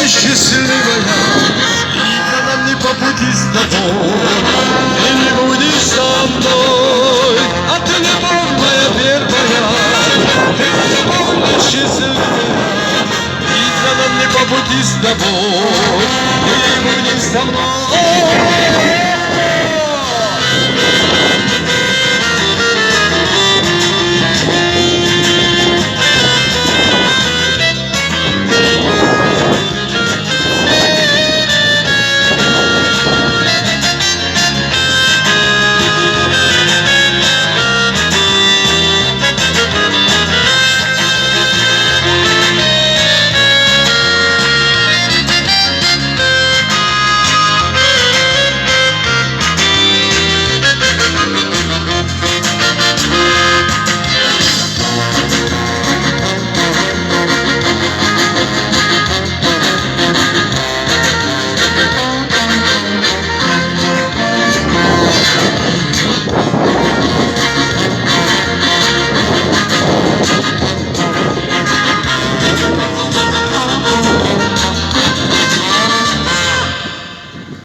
счастливая, и нам не по пути с тобой. Ты не будешь со мной, а ты любовь моя первая. Ты любовь моя счастливая, и нам не по пути с тобой. Ты не будешь со мной.